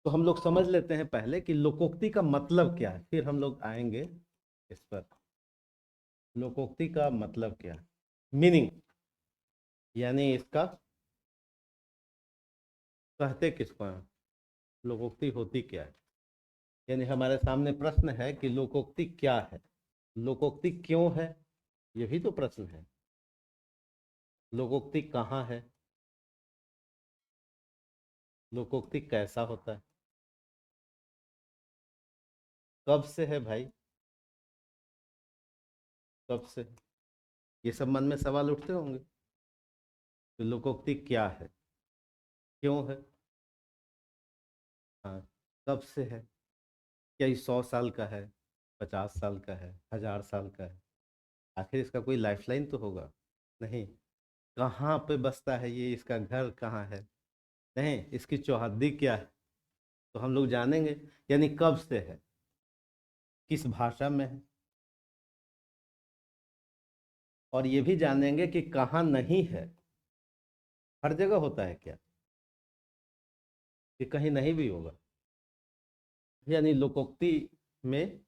तो हम लोग समझ लेते हैं पहले कि लोकोक्ति का मतलब क्या है, फिर हम लोग आएंगे इस पर। लोकोक्ति का मतलब क्या है, मीनिंग, यानी इसका कहते किसको हैं, लोकोक्ति होती क्या है। यानी हमारे सामने प्रश्न है कि लोकोक्ति क्या है, लोकोक्ति क्यों है, ये भी तो प्रश्न है। लोकोक्ति कहाँ है, लोकोक्ति कैसा होता है, कब से है भाई, कब से है? ये सब मन में सवाल उठते होंगे। तो लोकोक्ति क्या है, क्यों है, हाँ, कब से है, क्या ये 100 साल का है, 50 साल का है, 1000 साल का है, आखिर इसका कोई लाइफलाइन तो होगा नहीं। कहाँ पे बसता है ये, इसका घर कहाँ है, नहीं, इसकी चौहद्दी क्या है, तो हम लोग जानेंगे। यानी कब से है, किस भाषा में है, और ये भी जानेंगे कि कहाँ नहीं है। हर जगह होता है क्या, कि कहीं नहीं भी होगा। यानी लोकोक्ति में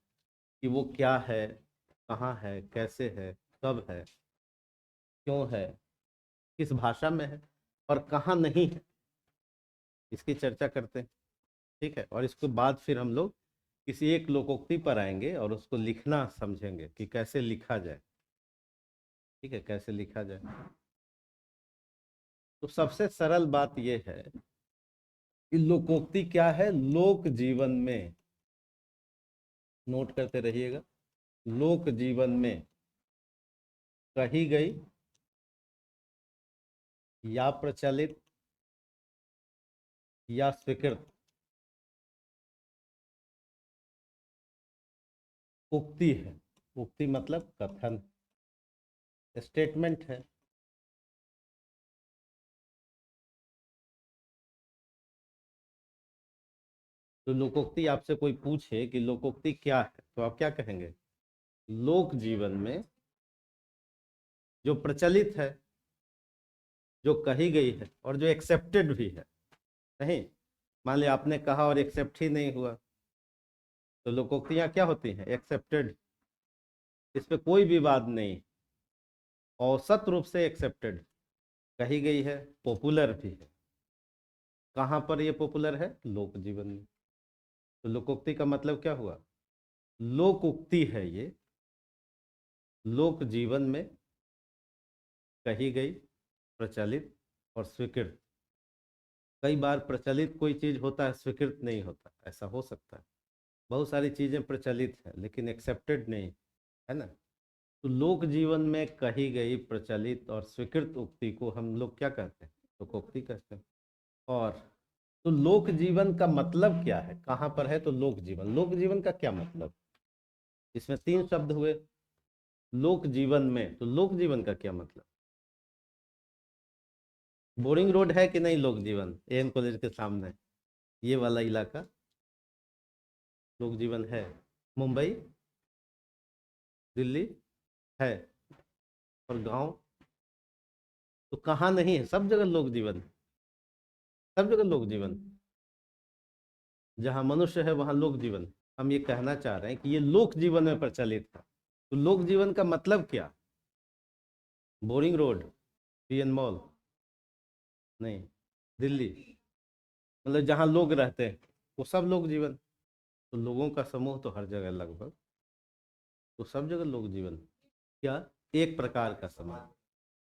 कि वो क्या है, कहाँ है, कैसे है, कब है, क्यों है, किस भाषा में है, और कहाँ नहीं है, इसकी चर्चा करते हैं। ठीक है, और इसके बाद फिर हम लोग किसी एक लोकोक्ति पर आएंगे और उसको लिखना समझेंगे कि कैसे लिखा जाए। ठीक है, कैसे लिखा जाए। तो सबसे सरल बात यह है कि लोकोक्ति क्या है, लोक जीवन में, नोट करते रहिएगा, लोक जीवन में कही गई या प्रचलित या स्वीकृत उक्ति है। उक्ति मतलब कथन, स्टेटमेंट है। तो लोकोक्ति आपसे कोई पूछे कि लोकोक्ति क्या है, तो आप क्या कहेंगे, लोक जीवन में जो प्रचलित है, जो कही गई है, और जो एक्सेप्टेड भी है। नहीं, मान लिया आपने कहा और एक्सेप्ट ही नहीं हुआ, तो लोकोक्तियां क्या होती हैं, एक्सेप्टेड, इस पे कोई विवाद नहीं, औसत रूप से एक्सेप्टेड, कही गई है, पॉपुलर भी है। कहाँ पर ये पॉपुलर है, लोक जीवन में। तो लोकोक्ति का मतलब क्या हुआ, लोकोक्ति है ये, लोक जीवन में कही गई, प्रचलित और स्वीकृत। कई बार प्रचलित कोई चीज होता है, स्वीकृत नहीं होता, ऐसा हो सकता है। बहुत सारी चीजें प्रचलित हैं लेकिन एक्सेप्टेड नहीं, है ना। तो लोक जीवन में कही गई, प्रचलित और स्वीकृत उक्ति को हम लोग क्या कहते हैं, लोकोक्ति कहते हैं। और तो लोक जीवन का मतलब क्या है, कहाँ पर है, तो लोक जीवन, लोक जीवन का क्या मतलब, इसमें तीन शब्द हुए, लोक जीवन में, तो लोक जीवन का क्या मतलब। बोरिंग रोड है कि नहीं, लोक जीवन एन कॉलेज के सामने, ये वाला इलाका लोक जीवन है। मुंबई, दिल्ली है, और गांव तो कहाँ नहीं है, सब जगह लोक जीवन, सब जगह लोक जीवन, जहाँ मनुष्य है वहाँ लोक जीवन। हम ये कहना चाह रहे हैं कि ये लोक जीवन में प्रचलित था। तो लोक जीवन का मतलब क्या, बोरिंग रोड, पीएन मॉल नहीं, दिल्ली, मतलब जहाँ लोग रहते हैं वो सब लोक जीवन। तो लोगों का समूह तो हर जगह लगभग, तो सब जगह लोक जीवन, क्या, एक प्रकार का समाज,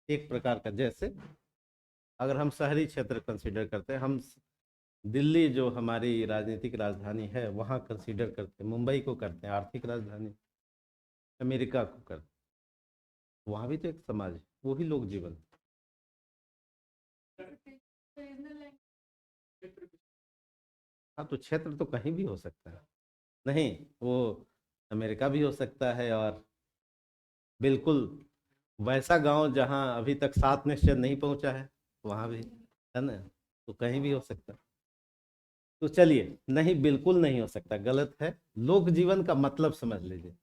एक प्रकार का, जैसे अगर हम शहरी क्षेत्र कंसीडर करते हैं, हम दिल्ली जो हमारी राजनीतिक राजधानी है वहाँ कंसीडर करते हैं, मुंबई को करते हैं आर्थिक राजधानी, अमेरिका को करते हैं, वहाँ भी तो एक समाज है, वो भी लोक जीवन। हाँ, तो क्षेत्र तो कहीं भी हो सकता है, नहीं, वो अमेरिका भी हो सकता है, और बिल्कुल वैसा गांव जहां अभी तक 7 निश्चय नहीं पहुंचा है, वहां भी, है ना। तो कहीं भी हो सकता है। तो चलिए, नहीं, बिल्कुल नहीं हो सकता, गलत है। लोक जीवन का मतलब समझ लीजिए।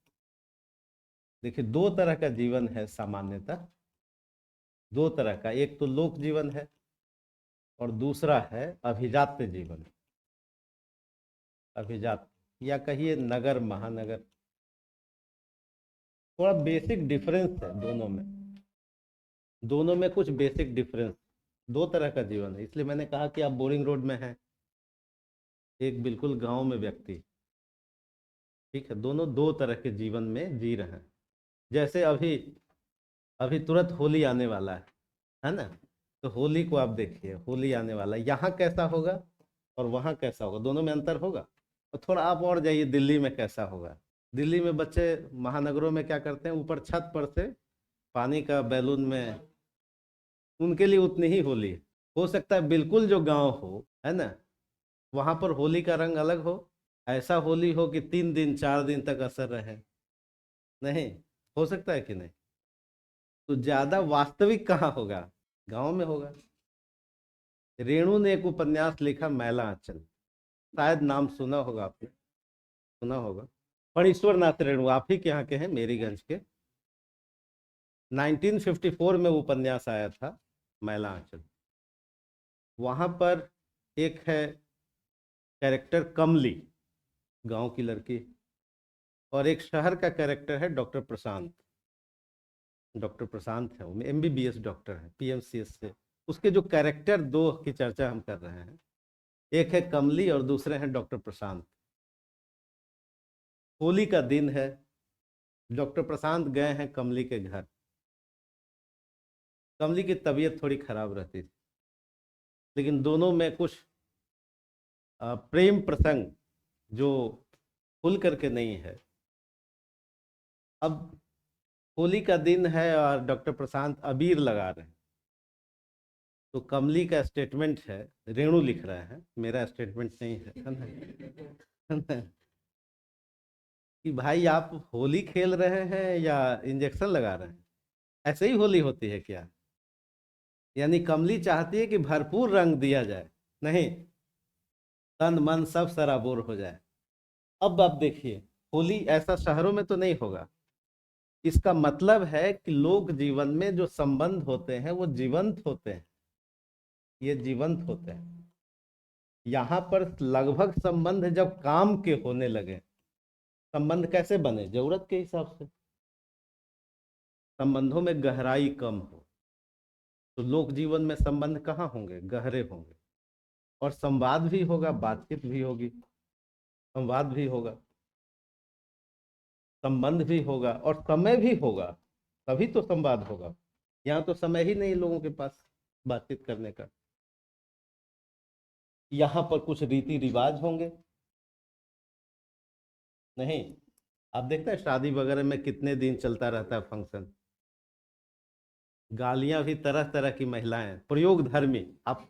देखिए, दो तरह का जीवन है सामान्यतः, दो तरह का, एक तो लोक जीवन है और दूसरा है अभिजात्य जीवन। अभिजात या कहिए नगर महानगर, थोड़ा बेसिक डिफरेंस है दोनों में कुछ बेसिक डिफरेंस। दो तरह का जीवन है, इसलिए मैंने कहा कि आप बोरिंग रोड में हैं, एक बिल्कुल गांव में व्यक्ति। ठीक है, दोनों दो तरह के जीवन में जी रहे हैं। जैसे अभी अभी तुरंत होली आने वाला है ना? तो होली को आप देखिए, होली आने वाला है, यहाँ कैसा होगा और वहाँ कैसा होगा, दोनों में अंतर होगा। और थोड़ा आप और जाइए, दिल्ली में कैसा होगा। दिल्ली में बच्चे महानगरों में क्या करते हैं, ऊपर छत पर से पानी का बैलून में, उनके लिए उतनी ही होली है। हो सकता है बिल्कुल जो गांव हो, है ना, वहां पर होली का रंग अलग हो, ऐसा होली हो कि 3 दिन 4 दिन तक असर रहे। नहीं, हो सकता है कि नहीं? तो ज्यादा वास्तविक कहाँ होगा? गांव में होगा। रेणु ने एक उपन्यास लिखा मैला आंचल, शायद नाम सुना होगा आपने, सुना होगा। फणीश्वर नाथ रेणु आप ही के यहाँ के हैं, मेरीगंज के। 1954 में उपन्यास आया था मैला आंचल। वहां पर एक है कैरेक्टर कमली, गांव की लड़की, और एक शहर का कैरेक्टर है डॉक्टर प्रशांत। डॉक्टर प्रशांत है, वो MBBS डॉक्टर है, PMCS से। उसके जो कैरेक्टर दो की चर्चा हम कर रहे हैं, एक है कमली और दूसरे हैं डॉक्टर प्रशांत। होली का दिन है, डॉक्टर प्रशांत गए हैं कमली के घर। कमली की तबीयत थोड़ी खराब रहती थी, लेकिन दोनों में कुछ प्रेम प्रसंग जो खुल करके नहीं है। अब होली का दिन है और डॉक्टर प्रशांत अबीर लगा रहे हैं, तो कमली का स्टेटमेंट है, रेणु लिख रहा है, मेरा स्टेटमेंट नहीं है, कि भाई आप होली खेल रहे हैं या इंजेक्शन लगा रहे हैं? ऐसे ही होली होती है क्या? यानी कमली चाहती है कि भरपूर रंग दिया जाए, नहीं तन मन सब सराबोर हो जाए। अब आप देखिए, होली ऐसा शहरों में तो नहीं होगा। इसका मतलब है कि लोक जीवन में जो संबंध होते हैं वो जीवंत होते हैं, ये जीवंत होते हैं। यहाँ पर लगभग संबंध जब काम के होने लगे, संबंध कैसे बने? जरूरत के हिसाब से। संबंधों में गहराई कम हो तो लोक जीवन में संबंध कहाँ होंगे? गहरे होंगे। और संवाद भी होगा, बातचीत भी होगी, संवाद भी होगा, संबंध भी होगा और समय भी होगा, तभी तो संवाद होगा। यहाँ तो समय ही नहीं लोगों के पास बातचीत करने का। यहाँ पर कुछ रीति रिवाज होंगे, नहीं? आप देखते हैं शादी वगैरह में कितने दिन चलता रहता है फंक्शन। गालियां भी तरह तरह की, महिलाएं प्रयोग धर्मी, आप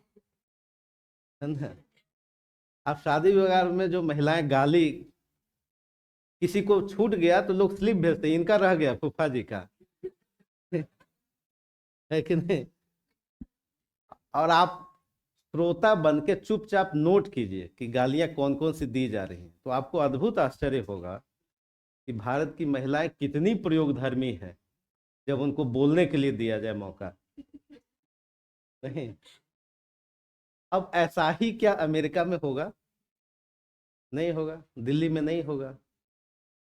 है ना, आप शादी वगैरह में जो महिलाएं गाली, किसी को छूट गया तो लोग स्लिप भेजते हैं, इनका रह गया फूफा जी का, है कि नहीं? और आप श्रोता बन के चुपचाप नोट कीजिए कि गालियां कौन कौन सी दी जा रही हैं, तो आपको अद्भुत आश्चर्य होगा कि भारत की महिलाएं कितनी प्रयोगधर्मी है, जब उनको बोलने के लिए दिया जाए मौका। नहीं, अब ऐसा ही क्या अमेरिका में होगा? नहीं होगा, दिल्ली में नहीं होगा।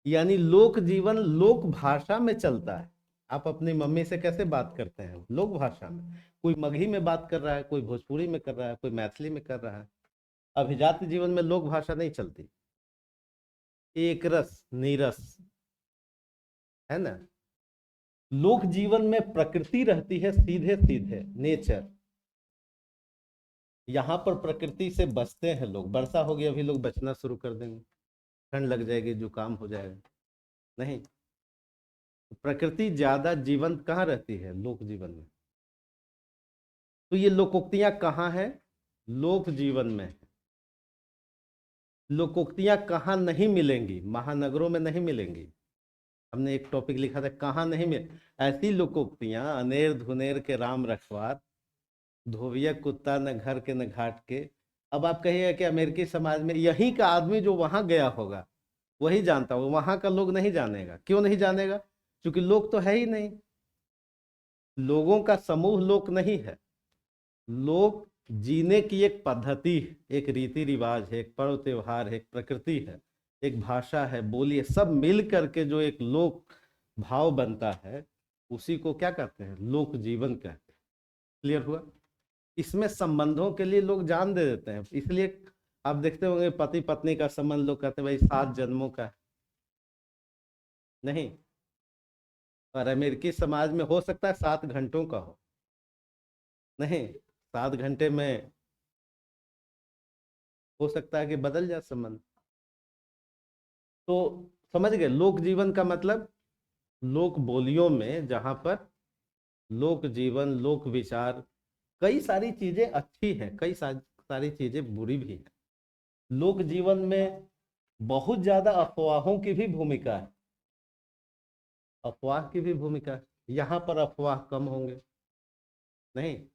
यानी लोक जीवन लोक भाषा में चलता है। आप अपनी मम्मी से कैसे बात करते हैं? लोक भाषा में। कोई मगही में बात कर रहा है, कोई भोजपुरी में कर रहा है, कोई मैथिली में कर रहा है। अभिजात जीवन में लोक भाषा नहीं चलती, एक रस नीरस, है ना? लोक जीवन में प्रकृति रहती है सीधे सीधे, नेचर। यहाँ पर प्रकृति से बचते हैं लोग। वर्षा होगी, अभी लोग बचना शुरू कर देंगे, ठंड लग जाएगी, जुकाम हो जाएगा। नहीं, प्रकृति ज्यादा जीवंत कहाँ रहती है? लोक जीवन में। तो ये लोकोक्तियां कहाँ है? लोक जीवन में है। लोकोक्तियां कहाँ नहीं मिलेंगी? महानगरों में नहीं मिलेंगी। हमने एक टॉपिक लिखा था, कहाँ नहीं मिल ऐसी लोकोक्तियां, अनेर धुनेर के राम रखवार, धोबिया कुत्ता न घर के न घाट के। अब आप कहिए कि अमेरिकी समाज में यहीं का आदमी जो वहां गया होगा वही जानता होगा, वहां का लोग नहीं जानेगा। क्यों नहीं जानेगा? क्योंकि लोग तो है ही नहीं। लोगों का समूह लोक नहीं है। लोक जीने की एक पद्धति, एक रीति रिवाज है, एक पर्व त्योहार है, एक प्रकृति है, एक भाषा है, बोली है, सब मिल करके जो एक लोक भाव बनता है, उसी को क्या कहते हैं? लोक जीवन कहते हैं। क्लियर हुआ? इसमें संबंधों के लिए लोग जान दे देते हैं, इसलिए आप देखते होंगे पति पत्नी का संबंध लोग कहते हैं भाई 7 जन्मों का है। नहीं, और अमेरिकी समाज में हो सकता है 7 घंटों का हो। नहीं, 7 घंटे में हो सकता है कि बदल जाए संबंध। तो समझ गए लोक जीवन का मतलब? लोक बोलियों में जहां पर लोक जीवन, लोक विचार, कई सारी चीजें अच्छी हैं, कई सारी चीजें बुरी भी हैं। लोक जीवन में बहुत ज्यादा अफवाहों की भी भूमिका है, अफवाह की भी भूमिका है। यहाँ पर अफवाह कम होंगे। नहीं,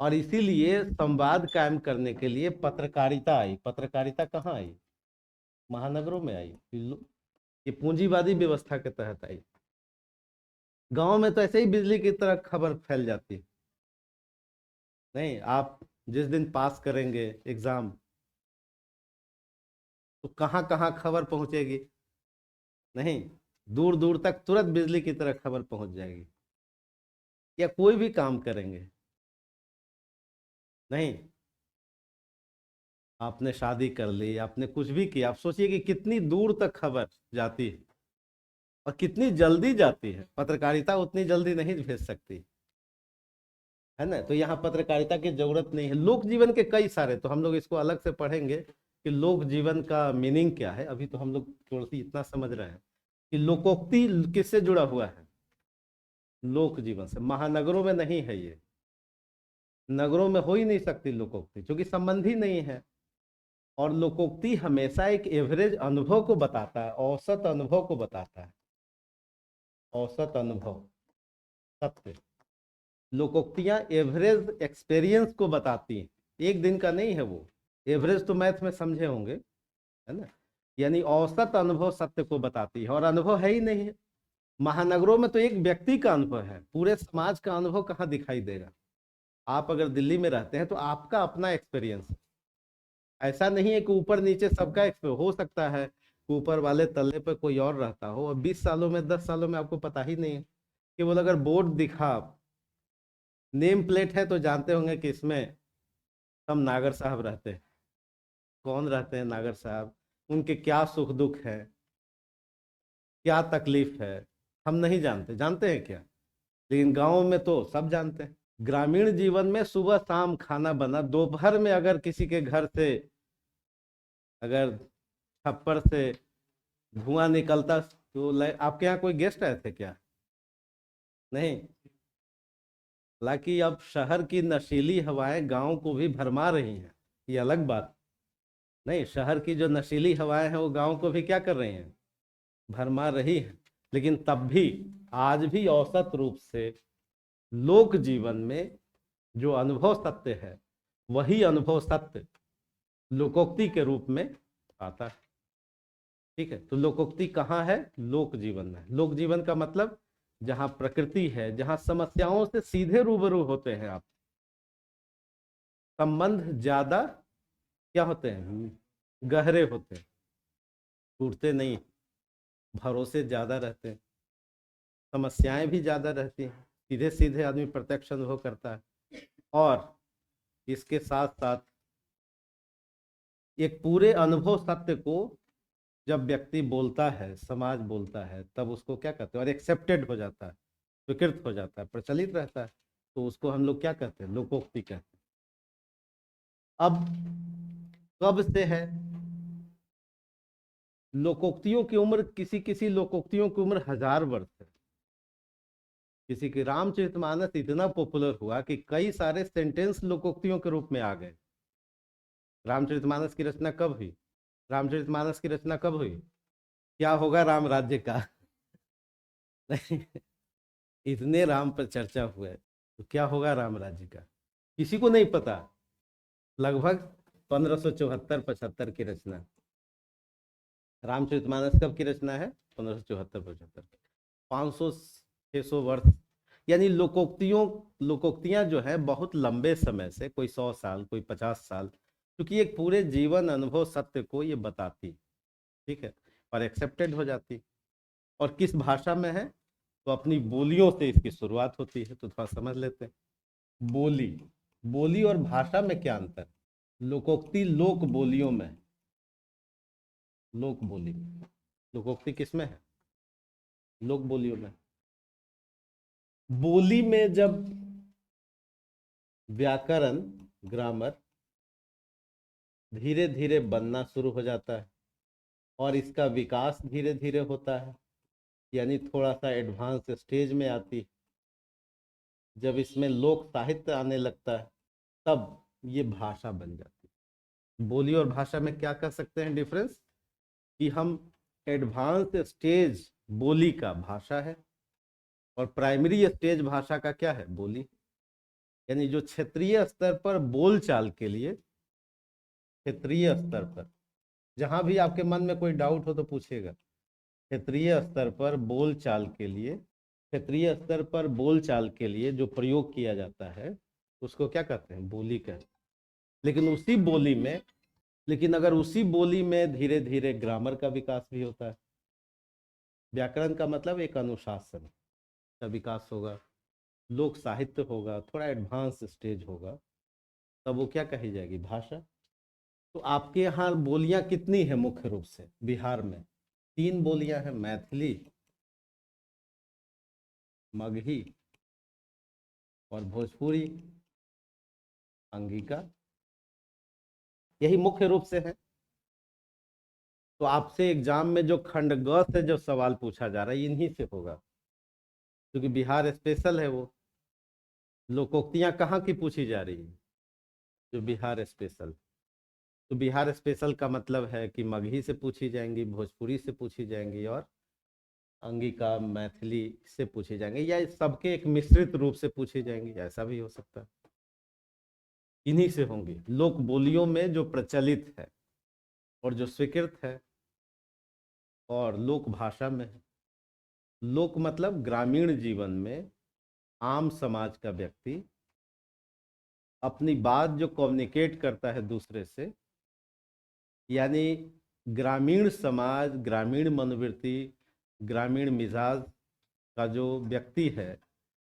और इसीलिए संवाद कायम करने के लिए पत्रकारिता आई। पत्रकारिता कहाँ आई? महानगरों में आई। ये पूंजीवादी व्यवस्था के तहत आई। गांव में तो ऐसे ही बिजली की तरह खबर फैल जाती है। नहीं, आप जिस दिन पास करेंगे एग्जाम, तो कहाँ कहाँ खबर पहुंचेगी? नहीं, दूर दूर तक तुरंत बिजली की तरह खबर पहुंच जाएगी। या कोई भी काम करेंगे, नहीं, आपने शादी कर ली, आपने कुछ भी किया, आप सोचिए कि कितनी दूर तक खबर जाती है और कितनी जल्दी जाती है। पत्रकारिता उतनी जल्दी नहीं भेज सकती है ना। तो यहाँ पत्रकारिता की जरूरत नहीं है। लोक जीवन के कई सारे, तो हम लोग इसको अलग से पढ़ेंगे कि लोक जीवन का मीनिंग क्या है। अभी तो हम लोग थोड़ी सी इतना समझ रहे हैं कि लोकोक्ति किससे जुड़ा हुआ है? लोक जीवन से। महानगरों में नहीं है ये, नगरों में हो ही नहीं सकती लोकोक्ति, क्योंकि संबंध ही नहीं है। और लोकोक्ति हमेशा एक एवरेज अनुभव को बताता है, औसत अनुभव को बताता है, औसत अनुभव, सत्य। लोकोक्तियां एवरेज एक्सपीरियंस को बताती हैं, एक दिन का नहीं है वो। एवरेज तो मैथ में समझे होंगे, है ना। यानी औसत अनुभव सत्य को बताती है, और अनुभव है ही नहीं है। महानगरों में तो एक व्यक्ति का अनुभव है, पूरे समाज का अनुभव कहाँ दिखाई देगा? आप अगर दिल्ली में रहते हैं तो आपका अपना एक्सपीरियंस, ऐसा नहीं है कि ऊपर नीचे सबका एक्सपीरियंस हो सकता है। ऊपर वाले तल्ले पर कोई और रहता हो और 20 सालों में, 10 सालों में आपको पता ही नहीं है। केवल अगर बोर्ड दिखा, नेम प्लेट है, तो जानते होंगे कि इसमें हम नागर साहब रहते हैं। कौन रहते हैं नागर साहब? उनके क्या सुख दुख है, क्या तकलीफ है, हम नहीं जानते। जानते हैं क्या? लेकिन गाँव में तो सब जानते हैं। ग्रामीण जीवन में सुबह शाम खाना बना, दोपहर में अगर किसी के घर से, अगर छप्पर से धुआं निकलता, तो आपके यहाँ कोई गेस्ट आए थे क्या? नहीं। हालांकि अब शहर की नशीली हवाएं गांव को भी भरमा रही हैं, ये अलग बात। नहीं, शहर की जो नशीली हवाएं हैं वो गांव को भी क्या कर रही हैं? भरमा रही है। लेकिन तब भी, आज भी औसत रूप से लोक जीवन में जो अनुभव सत्य है, वही अनुभव सत्य लोकोक्ति के रूप में आता है। ठीक है, तो लोकोक्ति कहाँ है? लोक जीवन में। लोक जीवन का मतलब जहां प्रकृति है, जहां समस्याओं से सीधे रूबरू होते हैं आप। संबंध ज्यादा क्या होते हैं? गहरे होते हैं, टूटते नहीं, भरोसे ज्यादा रहते हैं, समस्याएं भी ज्यादा रहती हैं, सीधे सीधे आदमी प्रत्यक्ष अनुभव करता है। और इसके साथ साथ एक पूरे अनुभव सत्य को जब व्यक्ति बोलता है, समाज बोलता है, तब उसको क्या कहते हैं? और एक्सेप्टेड हो जाता है, स्वीकृत हो जाता है, प्रचलित रहता है, तो उसको हम लोग क्या कहते हैं? लोकोक्ति कहते हैं। अब कब से है? लोकोक्तियों की उम्र, किसी किसी लोकोक्तियों की उम्र 1000 वर्ष है। किसी की रामचरितमानस इतना पॉपुलर हुआ कि कई सारे सेंटेंस लोकोक्तियों के रूप में आ गए। रामचरितमानस की रचना कब हुई? रामचरितमानस की रचना कब हुई? क्या होगा राम राज्य का? इतने राम पर चर्चा हुआ है, तो क्या होगा राम राज्य का? किसी को नहीं पता। लगभग 1574-75 की रचना। रामचरितमानस कब की रचना है? 1574-75। 500-600 वर्ष यानी लोकोक्तियां जो है बहुत लंबे समय से, कोई 100 साल, कोई 50 साल, क्योंकि एक पूरे जीवन अनुभव सत्य को ये बताती, ठीक है, और एक्सेप्टेड हो जाती। और किस भाषा में है, तो अपनी बोलियों से इसकी शुरुआत होती है। तो थोड़ा समझ लेते हैं। बोली, बोली और भाषा में क्या अंतर? लोकोक्ति लोक बोलियों में है, लोक बोली में। लोकोक्ति किस में है? लोक बोलियों में। बोली में जब व्याकरण, ग्रामर धीरे धीरे बनना शुरू हो जाता है और इसका विकास धीरे धीरे होता है, यानी थोड़ा सा एडवांस स्टेज में आती है, जब इसमें लोक साहित्य आने लगता है, तब ये भाषा बन जाती है। बोली और भाषा में क्या कर सकते हैं डिफरेंस, कि हम एडवांस स्टेज बोली का भाषा है और प्राइमरी स्टेज भाषा का क्या है, बोली। यानी जो क्षेत्रीय स्तर पर बोलचाल के लिए, क्षेत्रीय स्तर पर, जहां भी आपके मन में कोई डाउट हो तो पूछिएगा, क्षेत्रीय स्तर पर बोलचाल के लिए, क्षेत्रीय स्तर पर बोलचाल के लिए जो प्रयोग किया जाता है उसको क्या कहते हैं, बोली कहते हैं। लेकिन अगर उसी बोली में धीरे धीरे ग्रामर का विकास भी होता है, व्याकरण का मतलब एक अनुशासन का विकास होगा, लोक साहित्य होगा, थोड़ा एडवांस स्टेज होगा, तब वो क्या कही जाएगी, भाषा। तो आपके यहाँ बोलियां कितनी है मुख्य रूप से बिहार में? 3 बोलियां हैं, मैथिली, मगही और भोजपुरी, अंगिका, यही मुख्य रूप से है। तो आपसे एग्जाम में जो खंड ग से जो सवाल पूछा जा रहा है इन्हीं से होगा, क्योंकि बिहार स्पेशल है वो। लोकोक्तियां कहाँ की पूछी जा रही है, जो बिहार स्पेशल। तो बिहार स्पेशल का मतलब है कि मगही से पूछी जाएंगी, भोजपुरी से पूछी जाएंगी और अंगिका, मैथिली से पूछे जाएंगे, या सबके एक मिश्रित रूप से पूछे जाएंगे, ऐसा भी हो सकता है। इन्हीं से होंगी लोक बोलियों में जो प्रचलित है और जो स्वीकृत है, और लोक भाषा में है। लोक मतलब ग्रामीण जीवन में आम समाज का व्यक्ति अपनी बात जो कम्युनिकेट करता है दूसरे से, यानी ग्रामीण समाज, ग्रामीण मनोवृत्ति, ग्रामीण मिजाज का जो व्यक्ति है,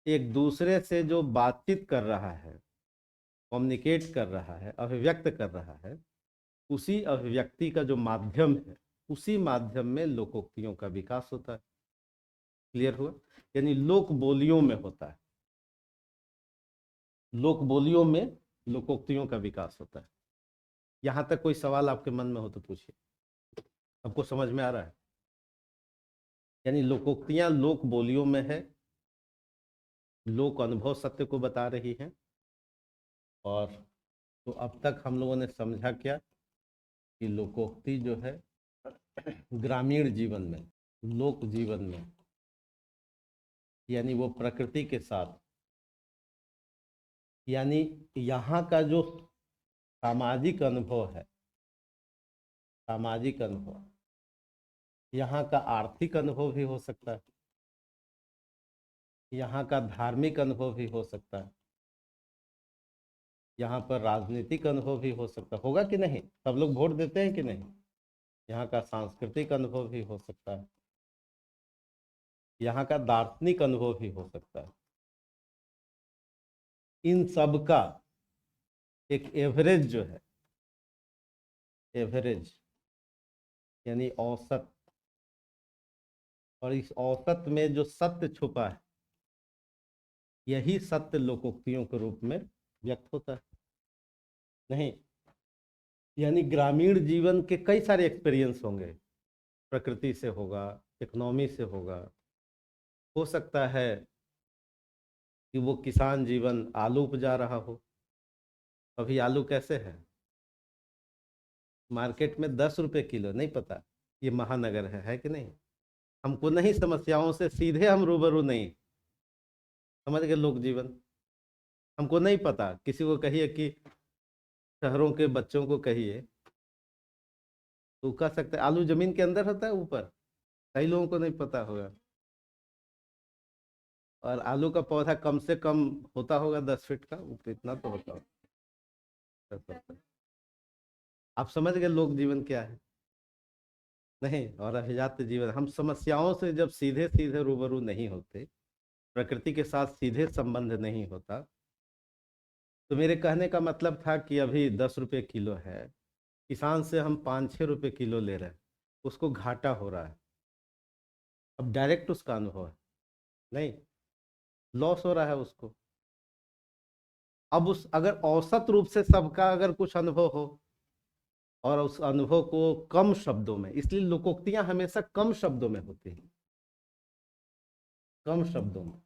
एक दूसरे से जो बातचीत कर रहा है, कम्युनिकेट कर रहा है, अभिव्यक्त कर रहा है, उसी अभिव्यक्ति का जो माध्यम है, उसी माध्यम में लोकोक्तियों का विकास होता है। क्लियर हुआ? यानी लोक बोलियों में होता है, लोक बोलियों में लोकोक्तियों का विकास होता है। यहां तक कोई सवाल आपके मन में हो तो पूछिए, आपको समझ में आ रहा है? यानी लोकोक्तियां लोक बोलियों में है, लोक अनुभव सत्य को बता रही हैं। और तो अब तक हम लोगों ने समझा क्या, कि लोकोक्ति जो है ग्रामीण जीवन में, लोक जीवन में, यानी वो प्रकृति के साथ, यानी यहाँ का जो सामाजिक अनुभव है, सामाजिक अनुभव, यहाँ का आर्थिक अनुभव भी हो सकता है, यहाँ का धार्मिक अनुभव भी हो सकता है, यहाँ पर राजनीतिक अनुभव भी हो सकता होगा कि नहीं, सब लोग वोट देते हैं कि नहीं, यहाँ का सांस्कृतिक अनुभव भी हो सकता है, यहाँ का दार्शनिक अनुभव भी हो सकता है। इन सब का एक एवरेज जो है, एवरेज यानी औसत, और इस औसत में जो सत्य छुपा है, यही सत्य लोकोक्तियों के रूप में व्यक्त होता है। नहीं, यानी ग्रामीण जीवन के कई सारे एक्सपीरियंस होंगे, प्रकृति से होगा, इकोनॉमी से होगा, हो सकता है कि वो किसान जीवन आलू उपजा रहा हो, अभी आलू कैसे है मार्केट में, 10 रुपए किलो, नहीं पता, ये महानगर है कि नहीं? हमको नहीं, समस्याओं से सीधे हम रूबरू नहीं, समझ गए, लोक जीवन। हमको नहीं पता, किसी को कहिए कि शहरों के बच्चों को कहिए तो कह सकते हैं आलू जमीन के अंदर होता है ऊपर, कई लोगों को नहीं पता होगा। और आलू का पौधा कम से कम होता होगा 10 फीट का, तो इतना तो होता होगा। आप समझ गए लोक जीवन क्या है? नहीं, और अभिजात्य जीवन, हम समस्याओं से जब सीधे सीधे रूबरू नहीं होते, प्रकृति के साथ सीधे संबंध नहीं होता, तो मेरे कहने का मतलब था कि अभी 10 रुपये किलो है, किसान से हम 5-6 रुपये किलो ले रहे हैं, उसको घाटा हो रहा है। अब डायरेक्ट उसका अनुभव है, नहीं, लॉस हो रहा है उसको। अब उस अगर औसत रूप से सबका अगर कुछ अनुभव हो, और उस अनुभव को कम शब्दों में, इसलिए लोकोक्तियां हमेशा कम शब्दों में होती हैं, कम शब्दों में।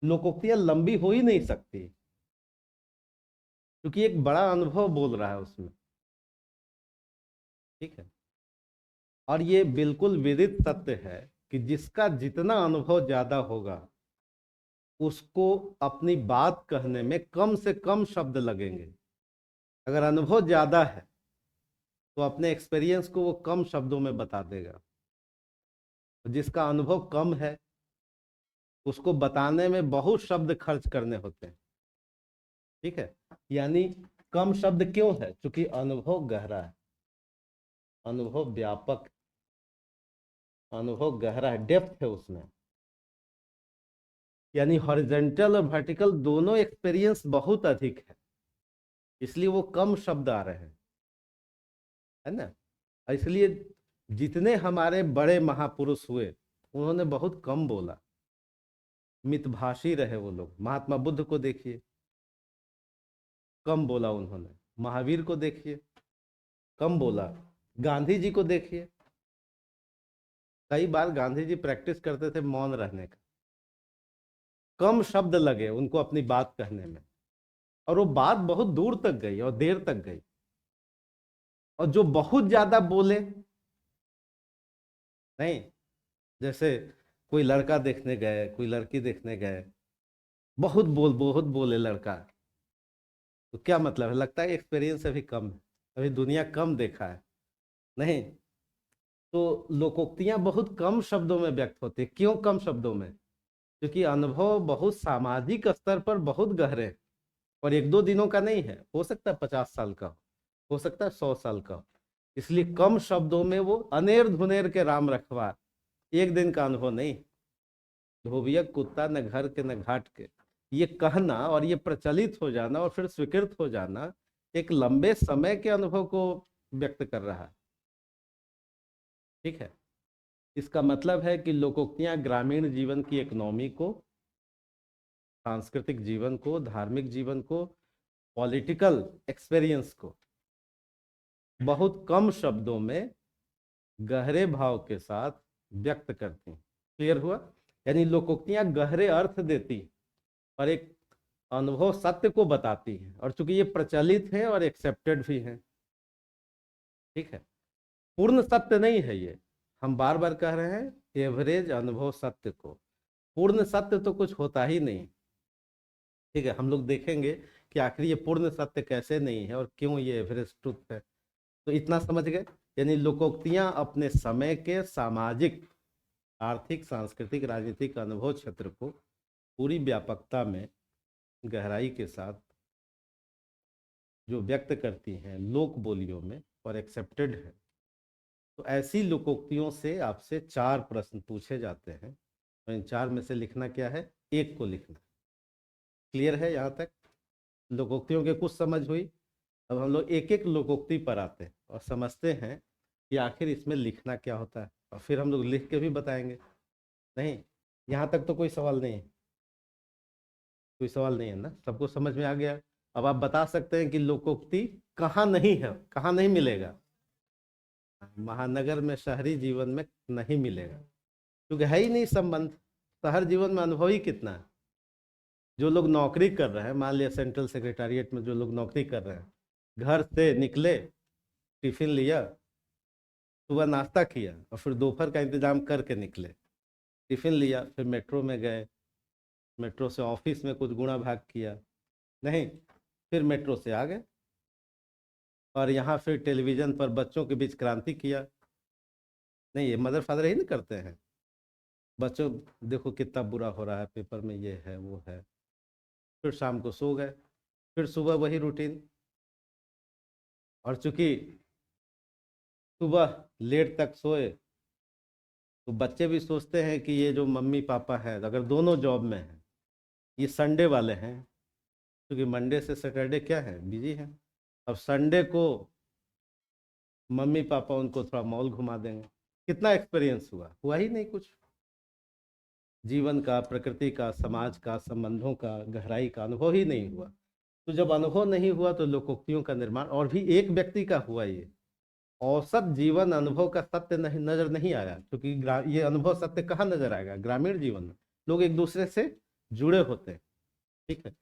लोकोक्तियां लंबी हो ही नहीं सकती, क्योंकि एक बड़ा अनुभव बोल रहा है उसमें। ठीक है। और ये बिल्कुल विदित सत्य है कि जिसका जितना अनुभव ज्यादा होगा, उसको अपनी बात कहने में कम से कम शब्द लगेंगे। अगर अनुभव ज्यादा है तो अपने एक्सपीरियंस को वो कम शब्दों में बता देगा। जिसका अनुभव कम है, उसको बताने में बहुत शब्द खर्च करने होते हैं। ठीक है। यानी कम शब्द क्यों है? क्योंकि अनुभव गहरा है, अनुभव व्यापक, अनुभव गहरा है, डेप्थ है उसमें। यानी हॉरिजॉन्टल और वर्टिकल दोनों एक्सपीरियंस बहुत अधिक है, इसलिए वो कम शब्द आ रहे हैं, है ना। इसलिए जितने हमारे बड़े महापुरुष हुए, उन्होंने बहुत कम बोला, मितभाषी रहे वो लोग। महात्मा बुद्ध को देखिए, कम बोला उन्होंने। महावीर को देखिए, कम बोला। गांधी जी को देखिए, कई बार गांधी जी प्रैक्टिस करते थे मौन रहने का, कम शब्द लगे उनको अपनी बात कहने में, और वो बात बहुत दूर तक गई और देर तक गई। और जो बहुत ज्यादा बोले, नहीं, जैसे कोई लड़का देखने गए, कोई लड़की देखने गए, बहुत बोले लड़का, तो क्या मतलब है? लगता है एक्सपीरियंस अभी कम है, अभी दुनिया कम देखा है। नहीं, तो लोकोक्तियां बहुत कम शब्दों में व्यक्त होती है। क्यों कम शब्दों में? क्योंकि अनुभव बहुत सामाजिक स्तर पर बहुत गहरे हैं, और 1-2 दिनों का नहीं है, हो सकता है 50 साल का हो सकता है 100 साल का। इसलिए कम शब्दों में वो अनेर धुनेर के राम रखवार, एक दिन का अनुभव नहीं। धोबिया कुत्ता न घर के न घाट के, ये कहना और ये प्रचलित हो जाना और फिर स्वीकृत हो जाना एक लंबे समय के अनुभव को व्यक्त कर रहा है। ठीक है। इसका मतलब है कि लोकोक्तियां ग्रामीण जीवन की इकोनॉमी को, सांस्कृतिक जीवन को, धार्मिक जीवन को, पॉलिटिकल एक्सपीरियंस को बहुत कम शब्दों में गहरे भाव के साथ व्यक्त करती हैं। क्लियर हुआ? यानी लोकोक्तियां गहरे अर्थ देती और एक अनुभव सत्य को बताती है, और चूंकि ये प्रचलित है और एक्सेप्टेड भी है। ठीक है। पूर्ण सत्य नहीं है ये, हम बार बार कह रहे हैं एवरेज अनुभव सत्य को। पूर्ण सत्य तो कुछ होता ही नहीं। ठीक है, हम लोग देखेंगे कि आखिर ये पूर्ण सत्य कैसे नहीं है और क्यों ये एवरेज ट्रुथ है। तो इतना समझ गए। यानी लोकोक्तियां अपने समय के सामाजिक, आर्थिक, सांस्कृतिक, राजनीतिक अनुभव क्षेत्र को पूरी व्यापकता में, गहराई के साथ जो व्यक्त करती हैं लोक बोलियों में और एक्सेप्टेड है। तो ऐसी लोकोक्तियों से आपसे 4 प्रश्न पूछे जाते हैं, और इन 4 में से लिखना क्या है? एक को लिखना। क्लियर है यहाँ तक? लोकोक्तियों के कुछ समझ हुई। अब हम लोग एक एक लोकोक्ति पर आते हैं और समझते हैं कि आखिर इसमें लिखना क्या होता है, और फिर हम लोग लिख के भी बताएंगे। नहीं, यहाँ तक तो कोई सवाल नहीं है? कोई सवाल नहीं है ना? सबको समझ में आ गया? अब आप बता सकते हैं कि लोकोक्ति कहाँ नहीं है, कहाँ नहीं मिलेगा? महानगर में, शहरी जीवन में नहीं मिलेगा, क्योंकि है ही नहीं संबंध। शहर जीवन में अनुभव ही कितना है। जो लोग नौकरी कर रहे हैं, मान लिया सेंट्रल सेक्रेटेरिएट में जो लोग नौकरी कर रहे हैं, घर से निकले, टिफिन लिया, सुबह नाश्ता किया, और फिर दोपहर का इंतजाम करके निकले। टिफिन लिया, फिर मेट्रो में गए, मेट्रो से ऑफिस में कुछ गुणा भाग किया, नहीं, फिर मेट्रो से आ गए, और यहाँ फिर टेलीविजन पर बच्चों के बीच क्रांति किया। नहीं, ये मदर फादर ही नहीं करते हैं। बच्चों देखो कितना बुरा हो रहा है, पेपर में ये है वो है। फिर शाम को सो गए, फिर सुबह वही रूटीन। और चूंकि सुबह लेट तक सोए, तो बच्चे भी सोचते हैं कि ये जो मम्मी पापा है, अगर दोनों जॉब में हैं, ये संडे वाले हैं, क्योंकि मंडे से सैटरडे क्या है, बिजी है। अब संडे को मम्मी पापा उनको थोड़ा मॉल घुमा देंगे। कितना एक्सपीरियंस हुआ, हुआ ही नहीं कुछ। जीवन का, प्रकृति का, समाज का, संबंधों का, गहराई का अनुभव ही नहीं हुआ। तो जब अनुभव नहीं हुआ तो लोकोक्तियों का निर्माण, और भी एक व्यक्ति का हुआ ये। औसत जीवन अनुभव का सत्य नहीं नजर नहीं आया, क्योंकि ये अनुभव सत्य कहाँ नजर आएगा, ग्रामीण जीवन में लोग एक दूसरे से जुड़े होते हैं। ठीक है।